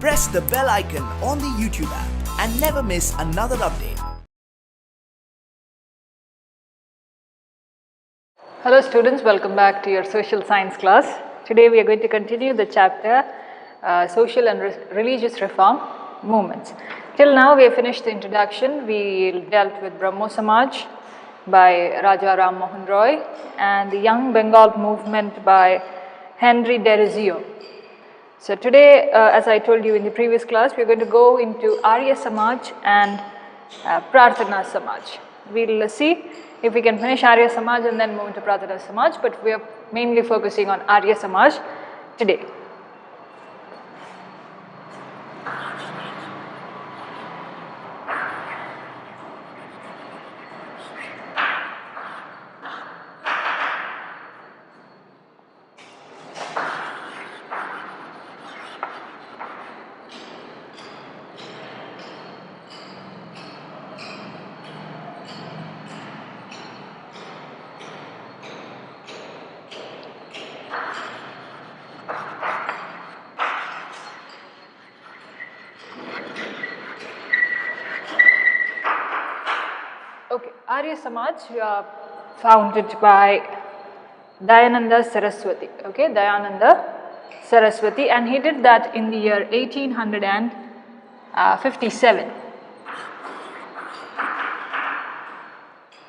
press the bell icon on the YouTube app and never miss another update. Hello students, welcome back to your social science class. Today we are going to continue the chapter Social and Religious Reform Movements. Till now we have finished the introduction. We dealt with Prathana Samaj by Raja Ram Mohan Roy and the Young Bengal movement by Henry Derizio. So today, as I told you in the previous class, we are going to go into Arya Samaj and Prathana Samaj. We will see if we can finish Arya Samaj and then move to Prathana Samaj, but we are mainly focusing on Arya Samaj today. Okay, Arya Samaj founded by Dayanand Saraswati, okay, Dayanand Saraswati, and he did that in the year 1857.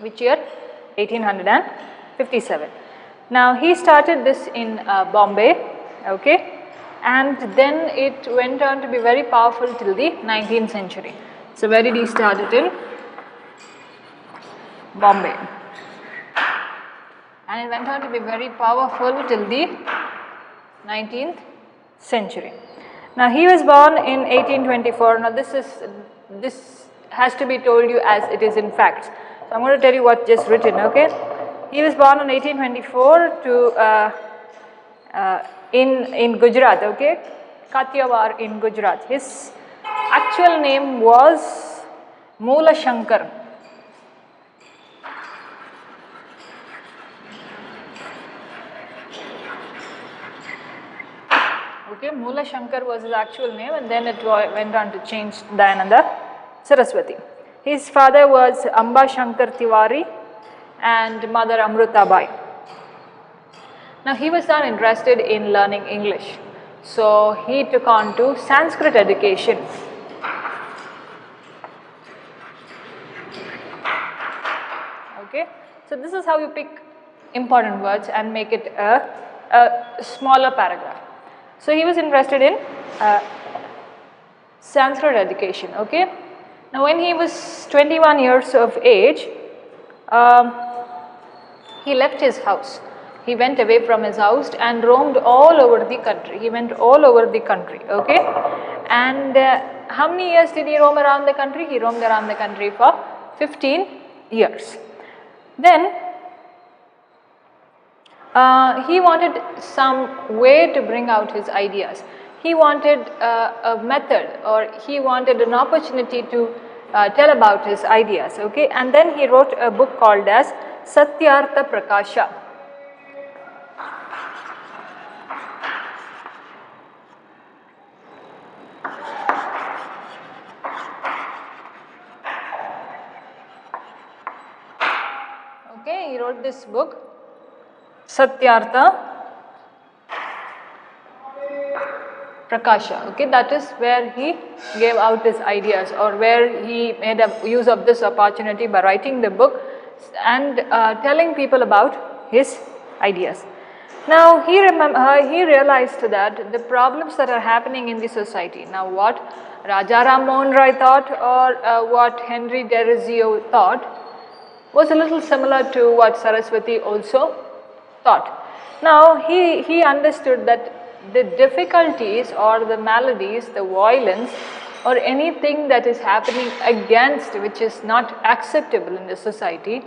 Which year? 1857. Now he started this in Bombay, okay, and then it went on to be very powerful till the 19th century. So where did he start it in? Bombay, and it went on to be very powerful till the 19th century. Now he was born in 1824. Now this has to be told you as it is in facts. So I'm going to tell you what just written. Okay, he was born in 1824 in Gujarat. Okay, Kathiawar in Gujarat. His actual name was Moola Shankar. Okay, Moola Shankar was his actual name, and then it went on to change Dayananda Saraswati. His father was Amba Shankar Tiwari and mother Amruta Bai. Now he was not interested in learning English, so he took on to Sanskrit education. Okay, so this is how you pick important words and make it a smaller paragraph. So he was interested in Sanskrit education, okay. Now when he was 21 years of age, he left his house. He went away from his house and roamed all over the country. He went all over the country, okay. And how many years did he roam around the country? He roamed around the country for 15 years. Then he wanted some way to bring out his ideas. He wanted a method, or he wanted an opportunity to tell about his ideas, okay. And then he wrote a book called as Satyartha Prakasha. Okay, he wrote this book Satyartha Prakasha, okay, that is where he gave out his ideas, or where he made use of this opportunity by writing the book and telling people about his ideas. Now he realized that the problems that are happening in the society, now what Raja Ram Mohan Roy thought, or what Henry Derizio thought, was a little similar to what Saraswati also thought. Now he understood that the difficulties or the maladies, the violence, or anything that is happening against which is not acceptable in the society,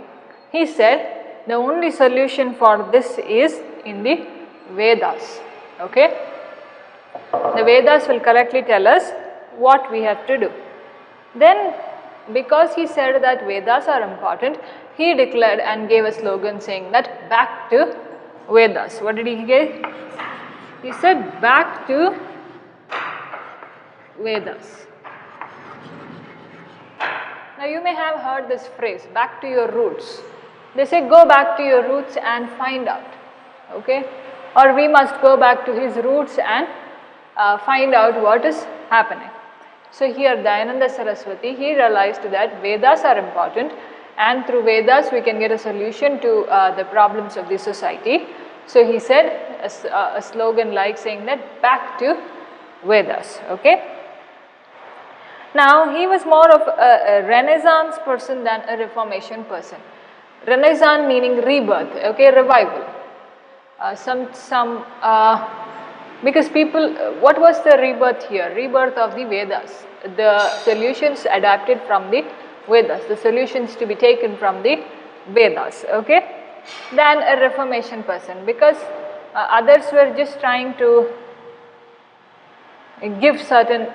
he said the only solution for this is in the Vedas, okay. The Vedas will correctly tell us what we have to do. Then because he said that Vedas are important, he declared and gave a slogan saying that back to Vedas. What did he give? He said back to Vedas. Now you may have heard this phrase, back to your roots. They say go back to your roots and find out, okay? Or we must go back to his roots and find out what is happening. So here Dayananda Saraswati, he realized that Vedas are important, and through Vedas we can get a solution to the problems of the society. So he said a slogan like saying that back to Vedas, okay? Now he was more of a Renaissance person than a Reformation person. Renaissance meaning rebirth, okay, revival. Because people, what was the rebirth here? Rebirth of the Vedas, the solutions adapted from the Vedas, the solutions to be taken from the Vedas, okay, than a Reformation person, because others were just trying to give certain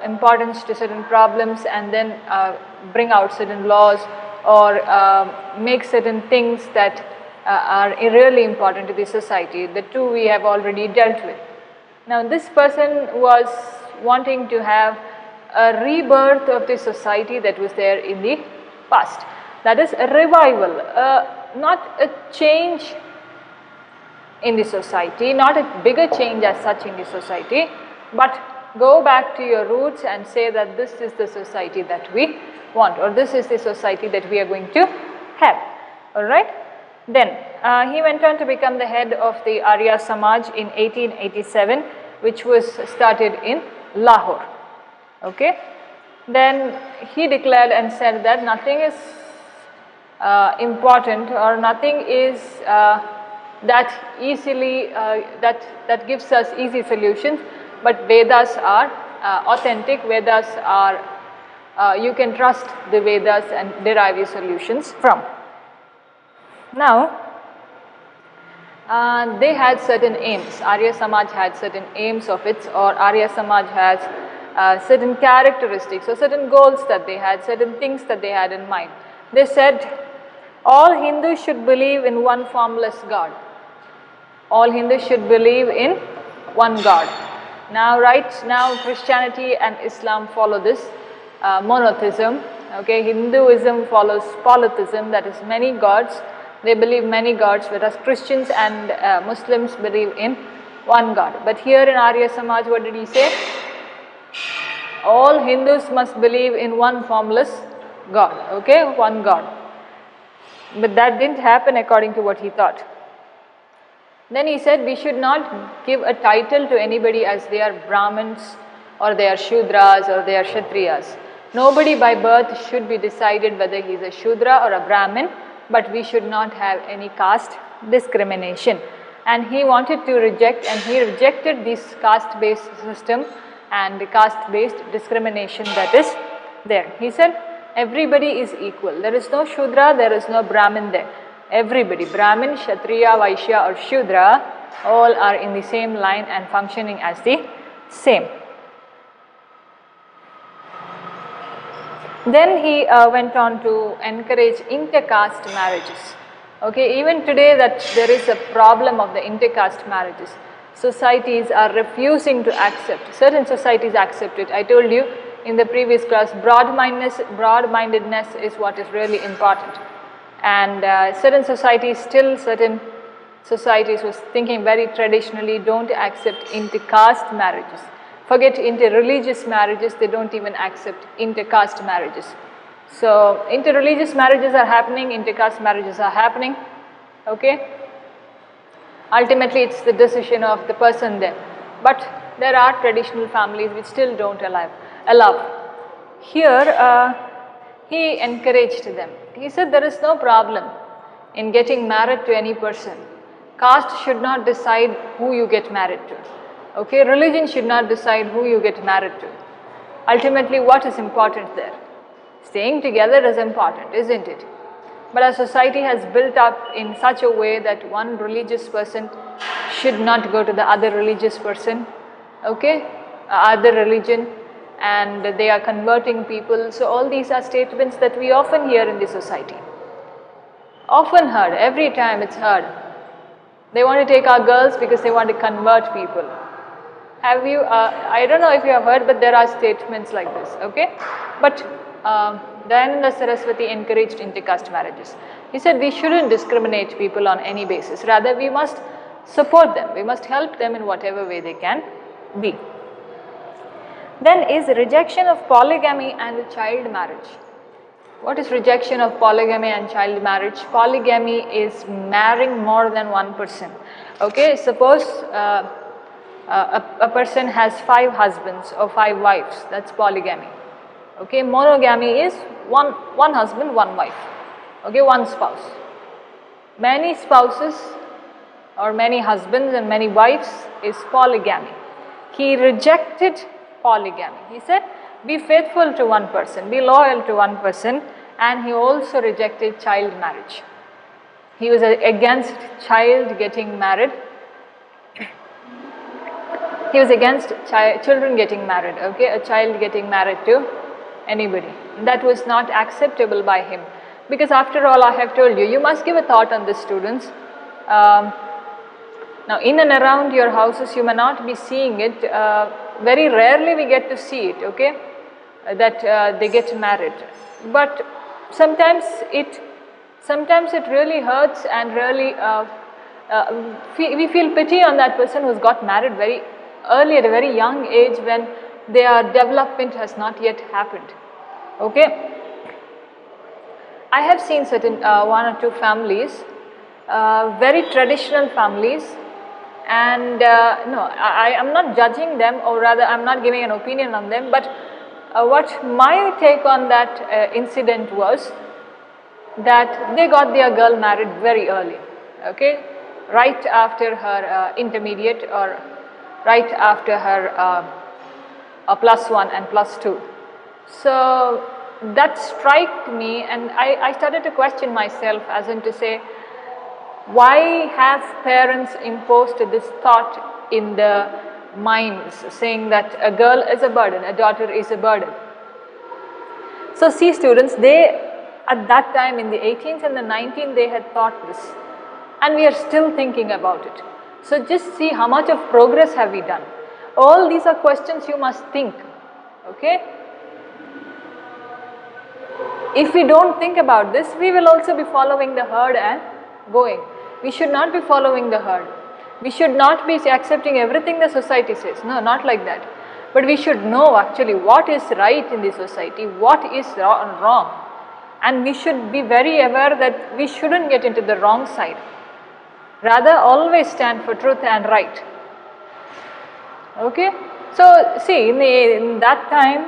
importance to certain problems and then bring out certain laws or make certain things that are really important to the society. The two we have already dealt with. Now this person was wanting to have a rebirth of the society that was there in the past. That is a revival, not a change in the society, not a bigger change as such in the society, but go back to your roots and say that this is the society that we want, or this is the society that we are going to have. Alright. Then he went on to become the head of the Arya Samaj in 1887, which was started in Lahore. Okay. Then he declared and said that nothing is important, or nothing is that easily that gives us easy solutions, but Vedas are authentic. Vedas are you can trust the Vedas and derive your solutions from. Now they had certain aims. Arya Samaj had certain aims of its, or Arya Samaj has certain characteristics or certain goals that they had, certain things that they had in mind. They said all Hindus should believe in one formless God. All Hindus should believe in one God. Now right now Christianity and Islam follow this monotheism. Okay, Hinduism follows polytheism, that is many gods. They believe many gods, whereas Christians and Muslims believe in one God. But here in Arya Samaj, what did he say? All Hindus must believe in one formless God, okay, one God. But that didn't happen according to what he thought. Then he said we should not give a title to anybody as they are Brahmins or they are Shudras or they are Kshatriyas. Nobody by birth should be decided whether he is a Shudra or a Brahmin, but we should not have any caste discrimination. And he wanted to reject, and he rejected this caste-based system and the caste-based discrimination that is there. He said everybody is equal. There is no Shudra, there is no Brahmin there. Everybody, Brahmin, Kshatriya, Vaishya or Shudra, all are in the same line and functioning as the same. Then he went on to encourage intercaste marriages. Okay, even today that there is a problem of the intercaste marriages. Societies are refusing to accept. Certain societies accept it. I told you in the previous class, broad-mindedness is what is really important. And certain societies was thinking very traditionally, don't accept intercaste marriages. Forget interreligious marriages, they don't even accept intercaste marriages. So interreligious marriages are happening, intercaste marriages are happening, okay. Ultimately it's the decision of the person there. But there are traditional families which still don't allow. Here he encouraged them. He said there is no problem in getting married to any person. Caste should not decide who you get married to. Okay, religion should not decide who you get married to. Ultimately, what is important there? Staying together is important, isn't it? But our society has built up in such a way that one religious person should not go to the other religious person, okay, other religion, and they are converting people. So all these are statements that we often hear in the society. Often heard, every time it's heard. They want to take our girls because they want to convert people. Have you, I don't know if you have heard, but there are statements like this, okay? But Dayanand Saraswati encouraged intercaste marriages. He said we shouldn't discriminate people on any basis. Rather, we must support them. We must help them in whatever way they can be. Then is rejection of polygamy and child marriage. What is rejection of polygamy and child marriage? Polygamy is marrying more than one person. Okay, suppose a person has 5 husbands or 5 wives, that's polygamy. Okay, monogamy is one husband, one wife. Okay, one spouse. Many spouses or many husbands and many wives is polygamy. He rejected polygamy. He said, be faithful to one person, be loyal to one person, and he also rejected child marriage. He was against child getting married. He was against children getting married, okay, a child getting married to anybody. That was not acceptable by him. Because after all, I have told you, you must give a thought on this, students. Now, in and around your houses, you may not be seeing it. Very rarely we get to see it, okay, that they get married. But sometimes it really hurts and really we feel pity on that person who's got married very early at a very young age when their development has not yet happened. Okay, I have seen certain 1 or 2 families, very traditional families, and no, I am not judging them, or rather I am not giving an opinion on them, but what my take on that incident was that they got their girl married very early, okay, right after her intermediate or right after her +1 and +2. So that struck me, and I started to question myself, as in to say, why have parents imposed this thought in the minds, saying that a girl is a burden, a daughter is a burden. So see, students, they at that time in the 18th and the 19th, they had thought this, and we are still thinking about it. So just see how much of progress have we done. All these are questions you must think, okay? If we don't think about this, we will also be following the herd and going. We should not be following the herd. We should not be accepting everything the society says. No, not like that. But we should know actually what is right in the society, what is wrong. And we should be very aware that we shouldn't get into the wrong side. Rather, always stand for truth and right. Okay? So, see, in that time,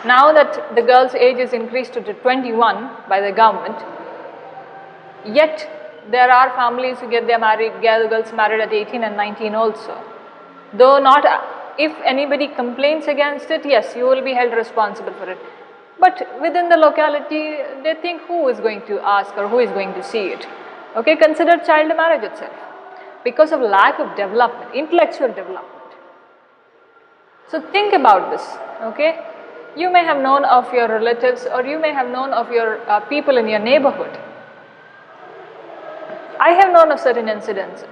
now that the girl's age is increased to 21 by the government, yet there are families who get their girls married at 18 and 19 also. Though not, if anybody complains against it, yes, you will be held responsible for it. But within the locality, they think who is going to ask or who is going to see it. Okay, consider child marriage itself. Because of lack of development, intellectual development. So think about this, okay. You may have known of your relatives, or you may have known of your people in your neighborhood. I have known of certain incidents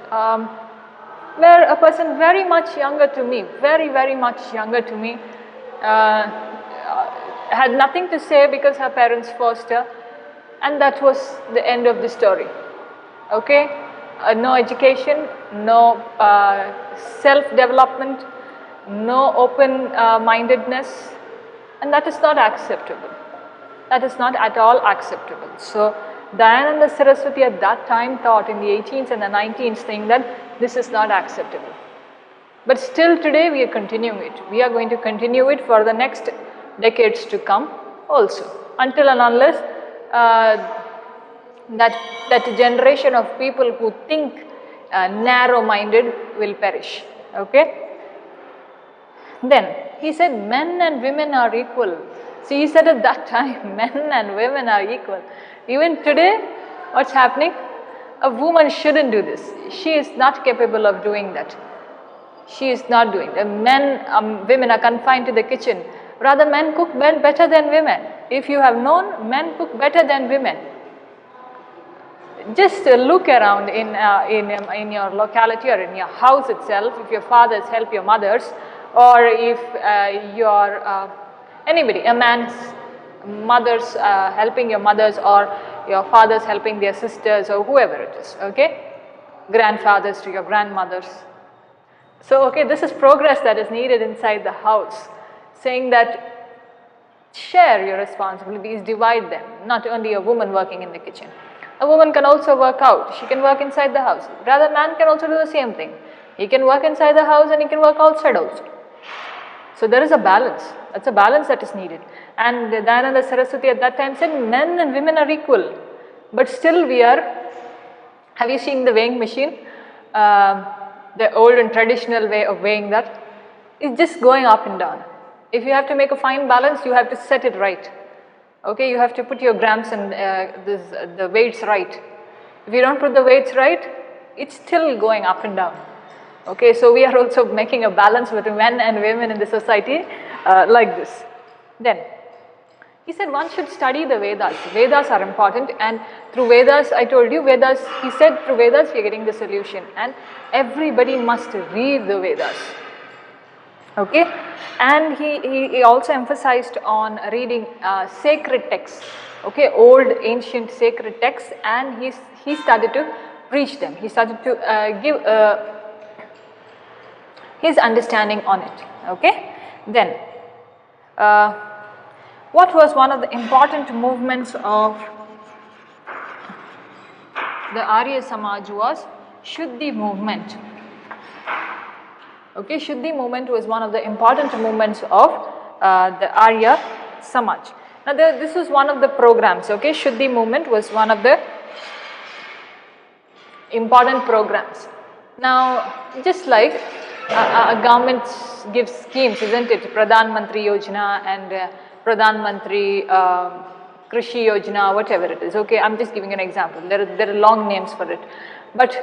where a person very much younger to me, very much younger to me, had nothing to say because her parents forced her, and that was the end of the story. Okay, no education, no self-development, no open-mindedness, and that is not acceptable. That is not at all acceptable. So Dayanand Saraswati at that time thought in the 18th and the 19th saying that this is not acceptable. But still today we are continuing it. We are going to continue it for the next decades to come also, until and unless that generation of people who think narrow-minded will perish. Okay. Then he said men and women are equal. See, he said at that time men and women are equal. Even today, what's happening? A woman shouldn't do this. She is not capable of doing that. She is not doing that. Women are confined to the kitchen. Rather, men cook better than women. If you have known, men cook better than women. just look around in your locality or in your house itself. If your fathers help your mothers, or if your anybody, a man's mothers helping your mothers, or your fathers helping their sisters, or whoever it is, okay? Grandfathers to your grandmothers. So, okay, this is progress that is needed inside the house, saying that share your responsibilities, divide them, not only a woman working in the kitchen. A woman can also work out, she can work inside the house. Rather, man can also do the same thing. He can work inside the house and he can work outside also. So there is a balance, that's a balance that is needed. And Dayanand Saraswati at that time said men and women are equal, but still we are, have you seen the weighing machine? The old and traditional way of weighing that is just going up and down. If you have to make a fine balance, you have to set it right. Okay, you have to put your grams and the weights right. If you don't put the weights right, it's still going up and down. Okay, so we are also making a balance between men and women in the society like this. Then, he said one should study the Vedas. Vedas are important, and through Vedas, I told you, Vedas, he said through Vedas you are getting the solution, and everybody must read the Vedas. Okay, and he also emphasized on reading sacred texts, okay, old ancient sacred texts, and he started to preach them. He started to give his understanding on it. Okay, then what was one of the important movements of the Arya Samaj was Shuddhi movement. Okay, Shuddhi movement was one of the important movements of the Arya Samaj. Now, this was one of the programs. Okay, Shuddhi movement was one of the important programs. Now, just like a government gives schemes, isn't it? Pradhan Mantri Yojana and Pradhan Mantri Krishi Yojana, whatever it is. Okay, I'm just giving an example. There are long names for it, but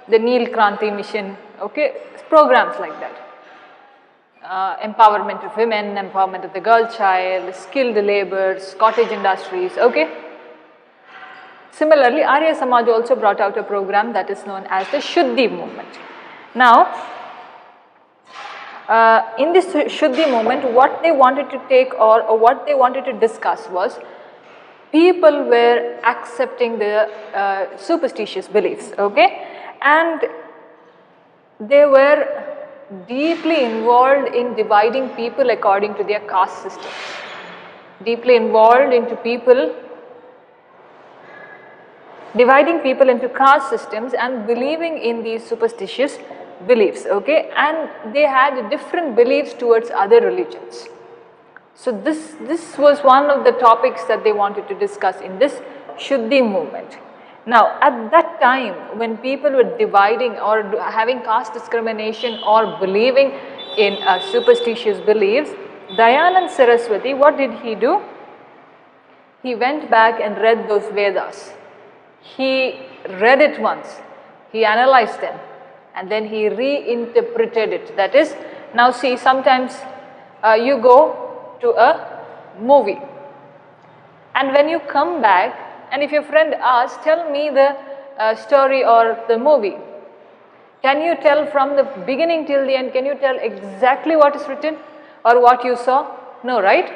the Neel Kranti Mission. Okay, programs like that. Empowerment of women, empowerment of the girl child, skilled laborers, cottage industries. Okay. Similarly, Arya Samaj also brought out a program that is known as the Shuddhi movement. Now, in this Shuddhi movement, what they wanted to take or what they wanted to discuss was people were accepting the superstitious beliefs, okay, and they were deeply involved in dividing people according to their caste systems, deeply involved into people, dividing people into caste systems and believing in these superstitious beliefs, okay, and they had different beliefs towards other religions. So this was one of the topics that they wanted to discuss in this Shuddhi movement. Now, at that time, when people were dividing or having caste discrimination or believing in superstitious beliefs, Dayanand Saraswati, what did he do? He went back and read those Vedas. He read it once, he analyzed them, and then he reinterpreted it. That is, now see, sometimes you go to a movie, and when you come back, and if your friend asks, tell me the story or the movie, can you tell from the beginning till the end, can you tell exactly what is written or what you saw? No, right?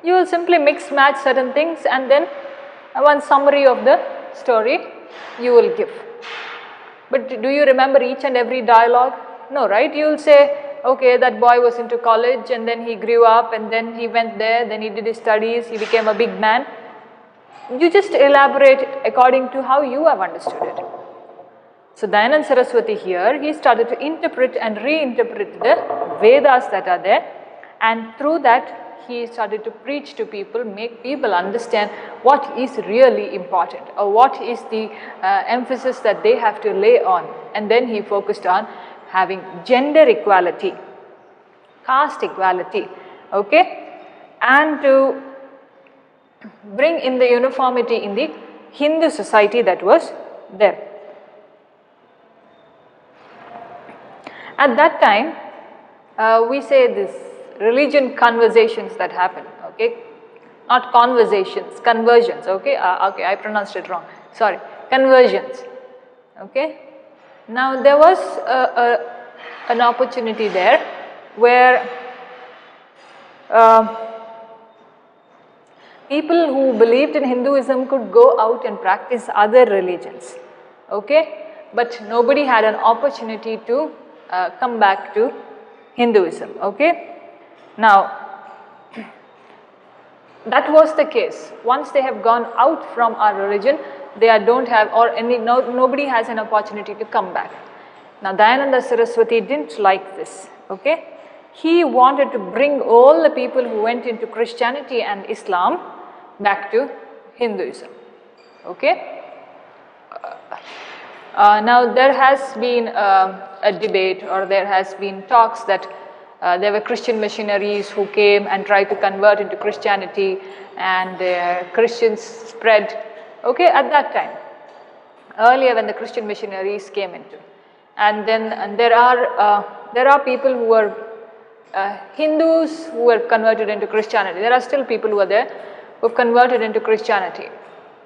You will simply mix match certain things and then one summary of the story you will give. But do you remember each and every dialogue? No, right? You will say, okay, that boy was into college and then he grew up and then he went there, then he did his studies, he became a big man. You just elaborate according to how you have understood it. So Dayanand Saraswati here, he started to interpret and reinterpret the Vedas that are there, and through that he started to preach to people, make people understand what is really important or what is the emphasis that they have to lay on. And then he focused on having gender equality, caste equality, okay, and to bring in the uniformity in the Hindu society that was there. At that time, we say this religion conversations that happen, okay, not conversations, conversions, okay, okay, I pronounced it wrong, sorry, conversions. Okay. Now there was an opportunity there where people who believed in Hinduism could go out and practice other religions. Okay. But nobody had an opportunity to come back to Hinduism. Okay. Now that was the case. Once they have gone out from our religion, they don't have, or nobody has an opportunity to come back. Now Dayananda Saraswati didn't like this. Okay. He wanted to bring all the people who went into Christianity and Islam back to Hinduism. Okay. Now there has been a debate, or there has been talks that there were Christian missionaries who came and tried to convert into Christianity, and Christians spread. Okay, at that time, earlier when the Christian missionaries came into, and there are people who were Hindus who were converted into Christianity. There are still people who are there who have converted into Christianity,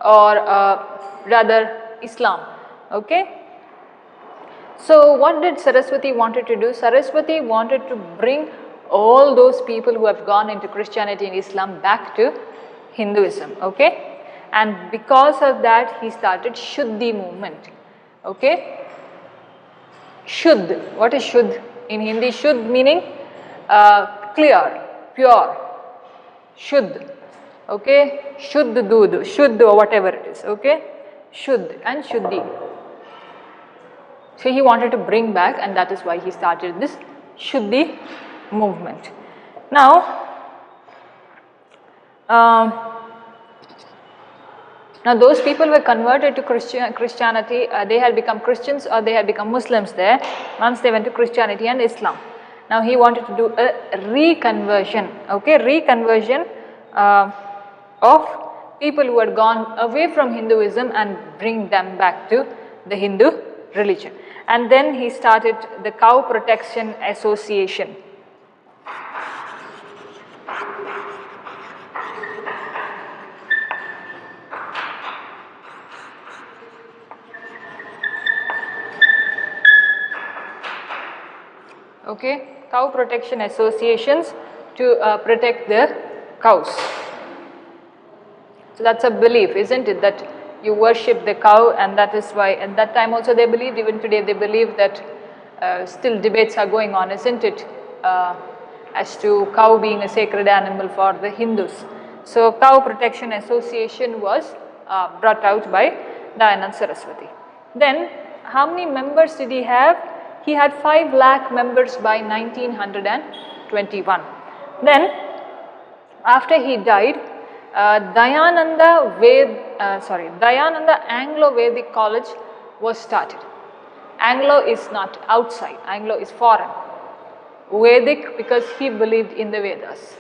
or rather Islam. Okay. So what did Saraswati wanted to do? Saraswati wanted to bring all those people who have gone into Christianity and Islam back to Hinduism. Okay. And because of that, he started Shuddhi movement. Okay. Shuddh. What is Shuddh in Hindi? Shuddh meaning clear, pure. Shuddh. Okay. Shuddh doodh, Shuddh or whatever it is. Okay. Shuddh and Shuddhi. So he wanted to bring back, and that is why he started this Shuddhi movement. Now, those people were converted to Christianity. They had become Christians or they had become Muslims there once they went to Christianity and Islam. Now he wanted to do a reconversion. Okay, reconversion of people who had gone away from Hinduism and bring them back to the Hindu religion. And then he started the Cow Protection Association. Okay, cow protection associations to protect the cows. So that's a belief, isn't it, that you worship the cow, and that is why at that time also they believed, even today they believe that still debates are going on, isn't it, as to cow being a sacred animal for the Hindus. So Cow Protection Association was brought out by Dayanand Saraswati. Then how many members did he have? He had 5 lakh members by 1921. Then after he died, Dayananda Anglo-Vedic College was started. Anglo is not outside, Anglo is foreign. Vedic because he believed in the Vedas.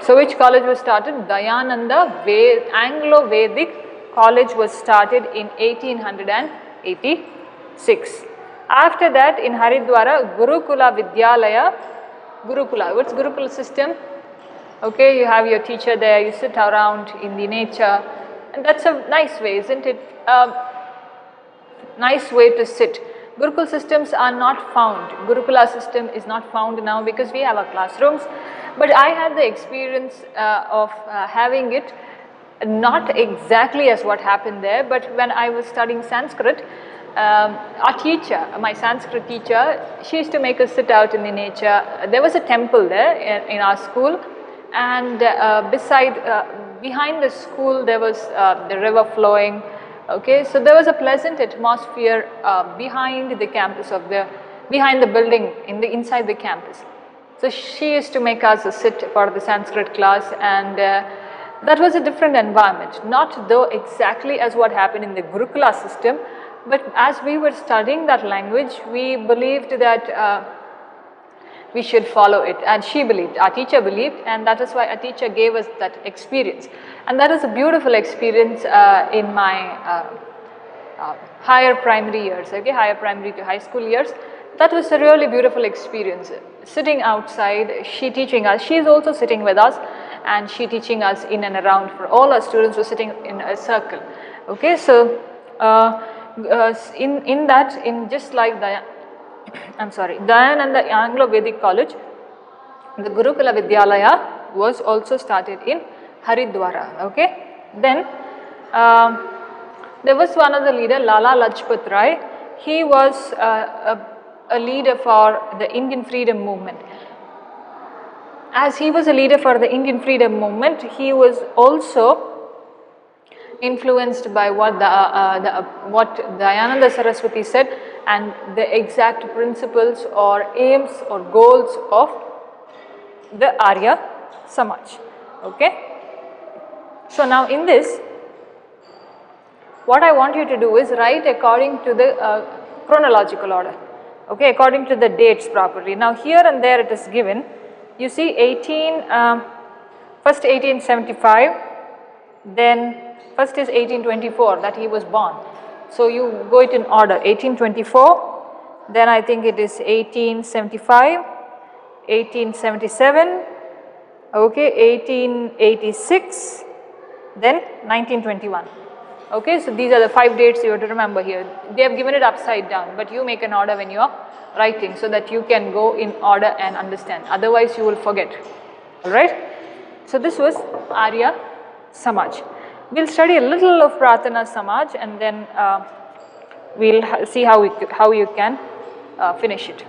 So which college was started? Dayananda Anglo-Vedic College was started in 1886. After that, in Haridwara, Gurukula Vidyalaya, Gurukula, what's Gurukula system? Okay, you have your teacher there, you sit around in the nature, and that's a nice way, isn't it? Nice way to sit. Gurukul systems are not found. Gurukula system is not found now because we have our classrooms. But I had the experience of having it not exactly as what happened there, but when I was studying Sanskrit, our teacher, my Sanskrit teacher, she used to make us sit out in the nature. There was a temple there in our school, and behind the school there was the river flowing. Okay, so there was a pleasant atmosphere behind the campus behind the building, inside the campus. So she used to make us sit for the Sanskrit class, and that was a different environment. Not though exactly as what happened in the Gurukula system, but as we were studying that language, we believed that we should follow it, and she believed, our teacher believed, and that is why our teacher gave us that experience. And that is a beautiful experience in my higher primary years, okay, higher primary to high school years. That was a really beautiful experience. Sitting outside, she teaching us, she is also sitting with us, and she teaching us in and around. For all our students were sitting in a circle. Okay, so in that, in just like Dayanand the Anglo-Vedic College, the Gurukula Vidyalaya was also started in Haridwara. Okay, then there was one other leader, Lala Lajpat Rai. He was a leader for the Indian freedom movement. As he was a leader for the Indian freedom movement, he was also influenced by what Dayananda Saraswati said and the exact principles or aims or goals of the Arya Samaj. Okay. So now in this, what I want you to do is write according to the chronological order. Okay, according to the dates properly. Now here and there it is given. You see first 1875, then first is 1824 that he was born. So you go it in order, 1824, then I think it is 1875, 1877, okay, 1886, then 1921. Okay, so these are the 5 dates you have to remember here. They have given it upside down, but you make an order when you are writing so that you can go in order and understand. Otherwise, you will forget. Alright. So this was Arya Samaj. We'll study a little of Prathana Samaj and then we'll see how you can finish it.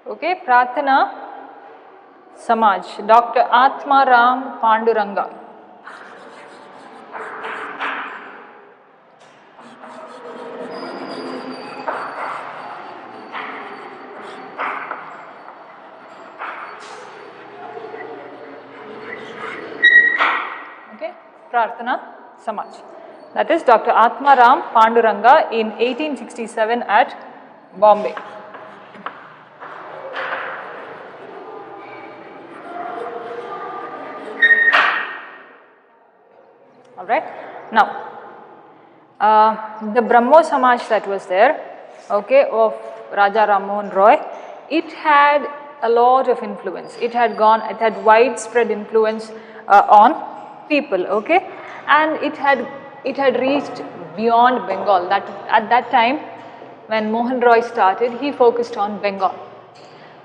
Okay, Prathana Samaj, Dr. Atma Ram Panduranga. Okay, Prathana Samaj. That is Dr. Atma Ram Panduranga in 1867 at Bombay. Alright. Now, the Brahmo Samaj that was there, okay, of Raja Ram Mohan Roy, it had a lot of influence. It had widespread influence on people, okay, and it had reached beyond Bengal. That at that time, when Mohan Roy started, he focused on Bengal.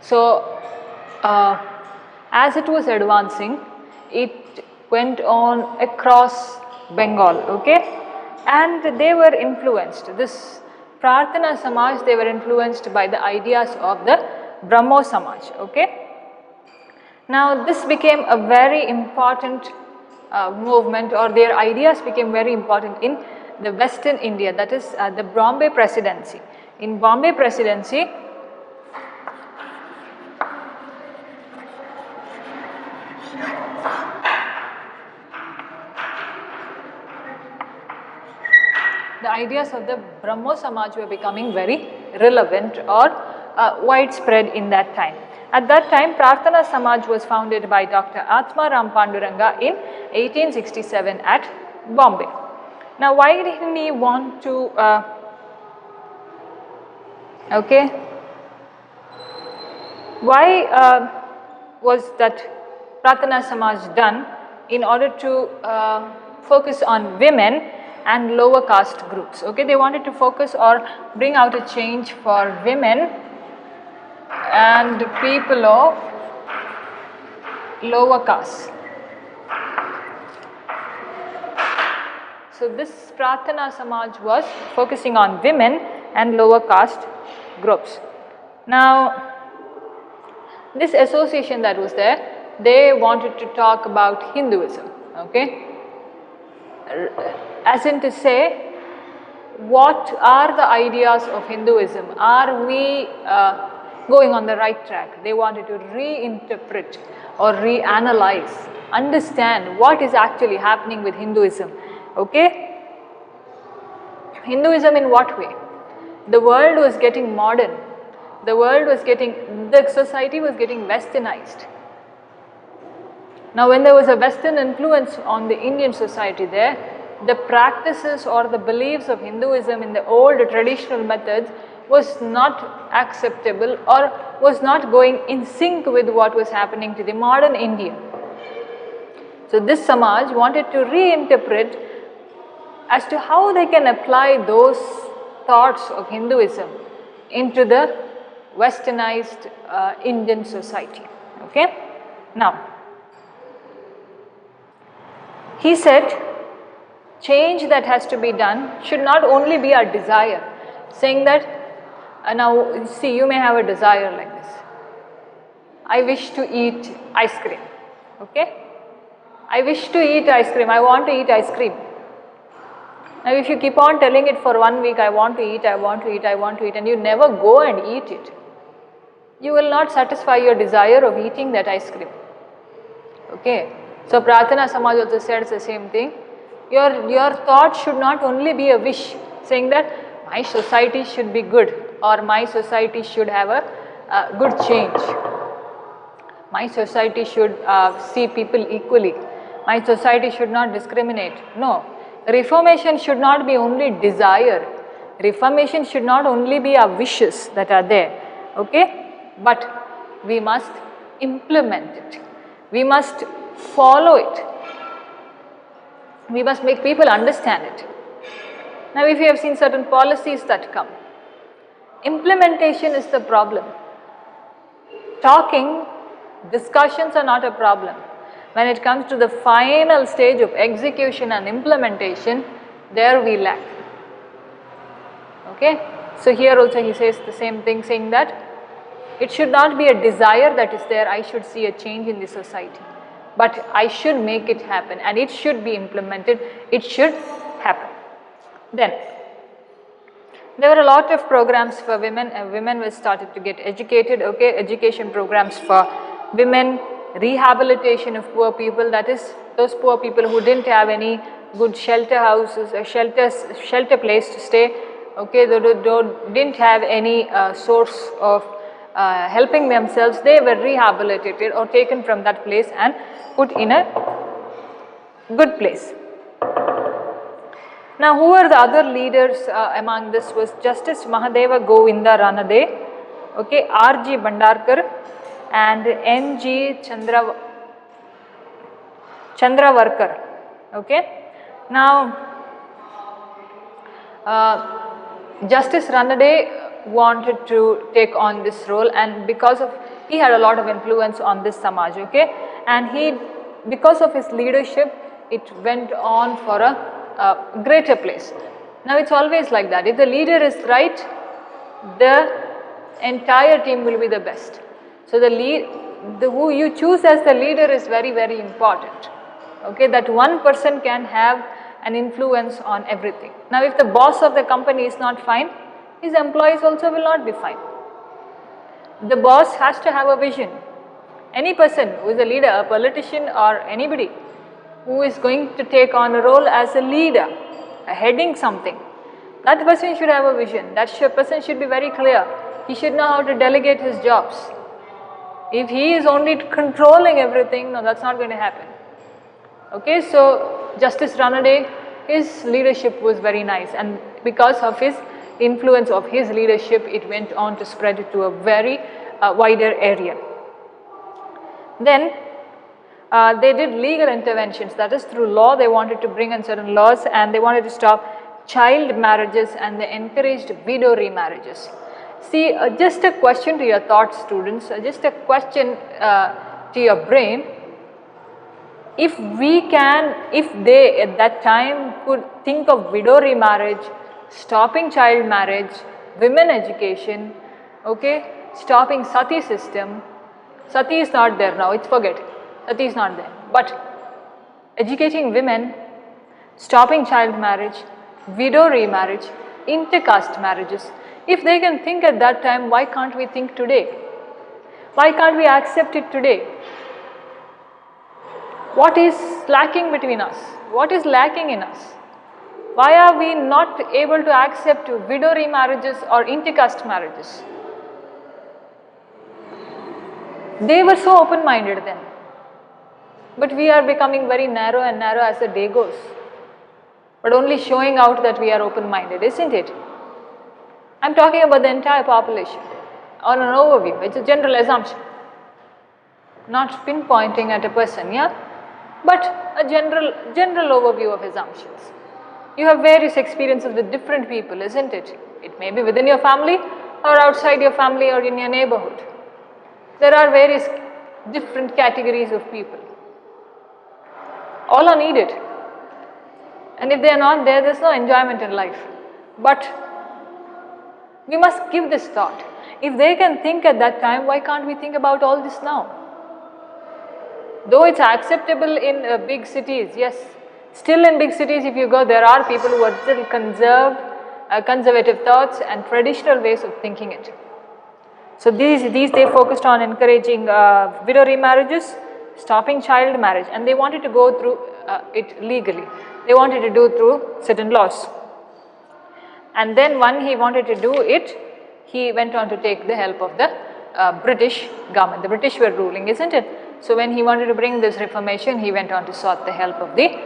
So, as it was advancing, it went on across Bengal, okay, and they were influenced. This Prathana Samaj, they were influenced by the ideas of the Brahmo Samaj, okay. Now this became a very important movement, or their ideas became very important in the Western India, that is the Bombay Presidency. In Bombay Presidency, the ideas of the Brahmo Samaj were becoming very relevant or widespread in that time. At that time, Prathana Samaj was founded by Dr. Atma Ram Panduranga in 1867 at Bombay. Now, why didn't he want to, why was that Prathana Samaj done? In order to focus on women and lower caste groups. Okay, they wanted to focus or bring out a change for women and people of lower caste. So this Prathana Samaj was focusing on women and lower caste groups. Now, this association that was there, they wanted to talk about Hinduism, okay? As in to say, what are the ideas of Hinduism? Are we going on the right track. They wanted to reinterpret or reanalyze, understand what is actually happening with Hinduism. Okay? Hinduism in what way? The world was getting modern. The society was getting westernized. Now when there was a Western influence on the Indian society there, the practices or the beliefs of Hinduism in the old traditional methods was not acceptable or was not going in sync with what was happening to the modern India. So this Samaj wanted to reinterpret as to how they can apply those thoughts of Hinduism into the westernized Indian society. Okay? Now, he said, change that has to be done should not only be our desire, saying that, now see, you may have a desire like this. I wish to eat ice cream. Okay? I wish to eat ice cream. I want to eat ice cream. Now if you keep on telling it for 1 week, I want to eat, and you never go and eat it, you will not satisfy your desire of eating that ice cream. Okay? So Prathana Samaj also says the same thing. Your thought should not only be a wish, saying that my society should be good or my society should have a good change. My society should see people equally. My society should not discriminate. No. Reformation should not be only desire. Reformation should not only be our wishes that are there. Okay? But we must implement it. We must follow it. We must make people understand it. Now if you have seen certain policies that come, implementation is the problem. Talking, discussions are not a problem. When it comes to the final stage of execution and implementation, there we lack. Okay? So here also he says the same thing, saying that it should not be a desire that is there, I should see a change in the society. But I should make it happen and it should be implemented, it should happen. Then, there were a lot of programs for women, and women were started to get educated, okay, education programs for women, rehabilitation of poor people, that is, those poor people who didn't have any good shelter houses, or shelter place to stay, okay, they didn't have any source of helping themselves, they were rehabilitated or taken from that place and put in a good place. Now, who are the other leaders among this was Justice Mahadeva Govinda Ranade, okay, R.G. Bhandarkar and N.G. Chandravarkar. Okay. Now, Justice Ranade wanted to take on this role, and because of he had a lot of influence on this Samaj, okay, and because of his leadership, it went on for a greater place. Now it's always like that. If the leader is right, the entire team will be the best. So who you choose as the leader is very, very important. Okay, that one person can have an influence on everything. Now if the boss of the company is not fine, his employees also will not be fine. The boss has to have a vision. Any person who is a leader, a politician or anybody who is going to take on a role as a leader, heading something, that person should have a vision. That person should be very clear. He should know how to delegate his jobs. If he is only controlling everything, no, that's not going to happen. Okay, so Justice Ranade, his leadership was very nice, and because of his influence of his leadership, it went on to spread it to a very wider area. Then they did legal interventions, that is, through law they wanted to bring in certain laws, and they wanted to stop child marriages, and they encouraged widow remarriages. See, just a question to your thoughts, students, just a question to your brain. If they at that time could think of widow remarriage, stopping child marriage, women education, okay, stopping sati system. Sati is not there now, it's forget. Sati is not there. But educating women, stopping child marriage, widow remarriage, intercaste marriages. If they can think at that time, why can't we think today? Why can't we accept it today? What is lacking between us? What is lacking in us? Why are we not able to accept widow remarriages or intercaste marriages? They were so open-minded then. But we are becoming very narrow and narrow as the day goes. But only showing out that we are open-minded, isn't it? I'm talking about the entire population on an overview. It's a general assumption. Not pinpointing at a person, yeah? But a general overview of assumptions. You have various experiences with different people, isn't it? It may be within your family or outside your family or in your neighborhood. There are various different categories of people. All are needed. And if they are not there, there's no enjoyment in life. But we must give this thought. If they can think at that time, why can't we think about all this now? Though it's acceptable in big cities, yes. Still in big cities, if you go, there are people who are still conservative thoughts and traditional ways of thinking it. So these they focused on encouraging widow remarriages, stopping child marriage, and they wanted to go through it legally. They wanted to do through certain laws. And then when he wanted to do it, he went on to take the help of the British government. The British were ruling, isn't it? So when he wanted to bring this reformation, he went on to sought the help of the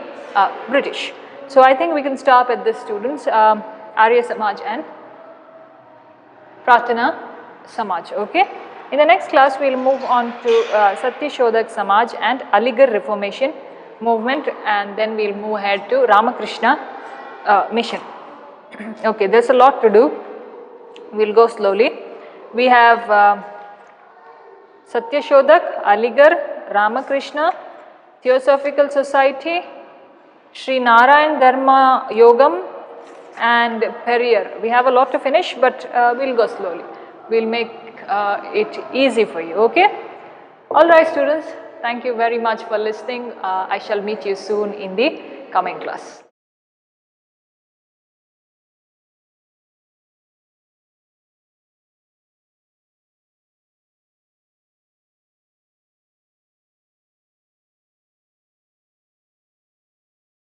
British. So I think we can stop at this, students, Arya Samaj and Prathana Samaj, okay? In the next class, we will move on to Satyashodak Samaj and Aligarh Reformation movement, and then we will move ahead to Ramakrishna mission. Okay, there's a lot to do. We'll go slowly. We have Satyashodak, Aligarh, Ramakrishna, Theosophical Society, Sri Narayan Dharma Yogam, and Perrier. We have a lot to finish, but we'll go slowly. We'll make it easy for you, okay? Alright, students, thank you very much for listening. I shall meet you soon in the coming class.